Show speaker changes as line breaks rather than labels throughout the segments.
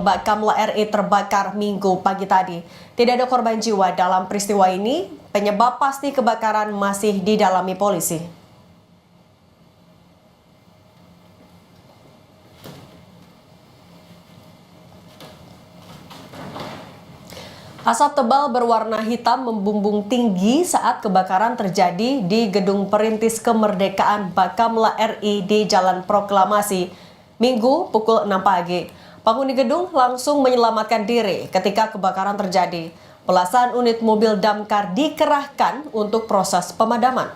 Bakamla RI terbakar Minggu pagi tadi. Tidak ada korban jiwa dalam peristiwa ini. Penyebab pasti kebakaran masih didalami polisi. Asap tebal berwarna hitam membumbung tinggi saat kebakaran terjadi di Gedung Perintis Kemerdekaan Bakamla RI di Jalan Proklamasi, Minggu pukul 6 pagi. Penghuni gedung langsung menyelamatkan diri ketika kebakaran terjadi. Belasan unit mobil damkar dikerahkan untuk proses pemadaman.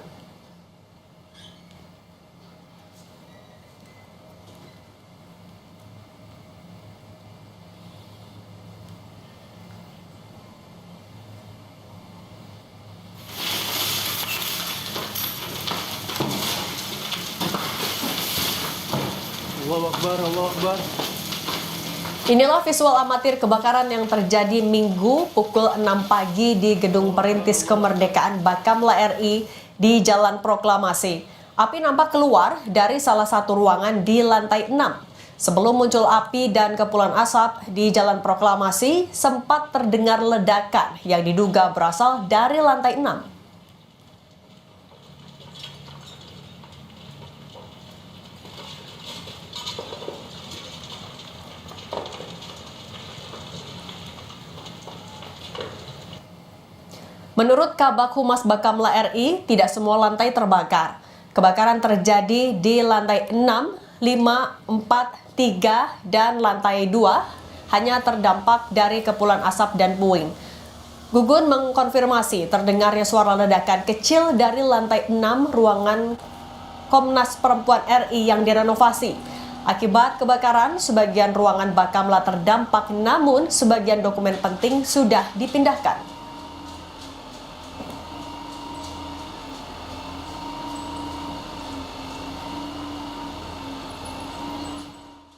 Allahu Akbar, Allahu Akbar.
Inilah visual amatir kebakaran yang terjadi Minggu pukul 6 pagi di Gedung Perintis Kemerdekaan Bakamla RI di Jalan Proklamasi. Api nampak keluar dari salah satu ruangan di lantai 6. Sebelum muncul api dan kepulan asap di Jalan Proklamasi, sempat terdengar ledakan yang diduga berasal dari lantai 6. Menurut Kabak Humas Bakamla RI, tidak semua lantai terbakar. Kebakaran terjadi di lantai 6, 5, 4, 3, dan lantai 2 hanya terdampak dari kepulan asap dan puing. Gugun mengkonfirmasi terdengarnya suara ledakan kecil dari lantai 6 ruangan Komnas Perempuan RI yang direnovasi. Akibat kebakaran, sebagian ruangan Bakamla terdampak, namun sebagian dokumen penting sudah dipindahkan.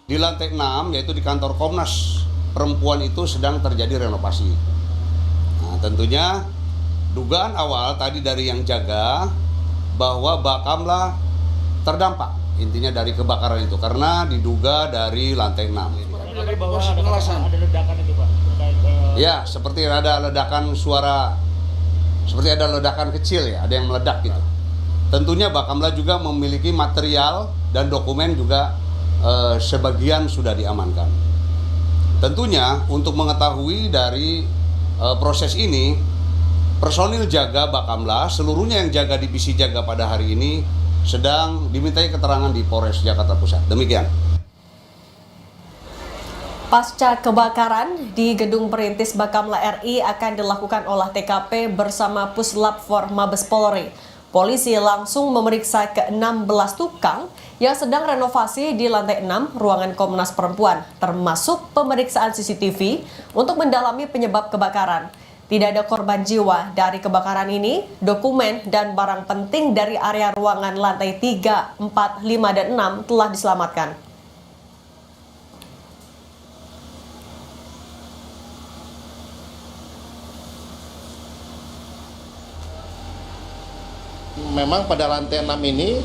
Di lantai 6, yaitu di kantor Komnas Perempuan itu sedang terjadi renovasi. Nah, tentunya dugaan awal tadi dari yang jaga bahwa Bakamla terdampak, intinya dari kebakaran itu, karena diduga dari lantai 6.
Dari bawah ada ledakan itu, Pak?
Ya, seperti ada ledakan suara, seperti ada ledakan kecil ya, ada yang meledak gitu. Tentunya Bakamla juga memiliki material dan dokumen juga sebagian sudah diamankan. Tentunya untuk mengetahui dari proses ini, personil jaga Bakamla, seluruhnya yang jaga divisi jaga pada hari ini sedang dimintai keterangan di Polres Jakarta Pusat. Demikian.
Pasca kebakaran di Gedung Perintis Bakamla RI akan dilakukan olah TKP bersama Puslap 4 Mabes Polri. Polisi langsung memeriksa ke-16 tukang yang sedang renovasi di lantai 6 ruangan Komnas Perempuan, termasuk pemeriksaan CCTV untuk mendalami penyebab kebakaran. Tidak ada korban jiwa dari kebakaran ini. Dokumen dan barang penting dari area ruangan lantai 3, 4, 5, dan 6 telah diselamatkan.
Memang pada lantai 6 ini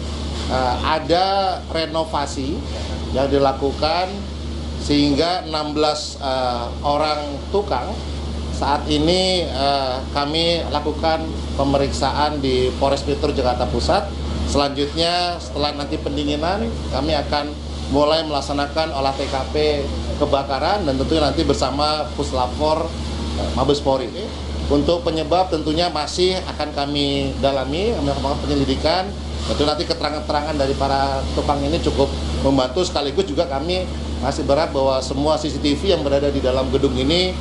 ada renovasi yang dilakukan sehingga 16 orang tukang saat ini kami lakukan pemeriksaan di Polres Metro Jakarta Pusat. Selanjutnya setelah nanti pendinginan kami akan mulai melaksanakan olah TKP kebakaran dan tentunya nanti bersama Puslap 4 Mabes Polri. Untuk penyebab tentunya masih akan kami dalami, kami lakukan penyelidikan. Tentu nanti keterangan-keterangan dari para tukang ini cukup membantu, sekaligus juga kami masih berharap bahwa semua CCTV yang berada di dalam gedung ini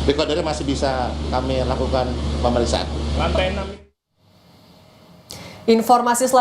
recordernya masih bisa kami lakukan pemeriksaan.
Lantai 6.
Informasi selanjutnya.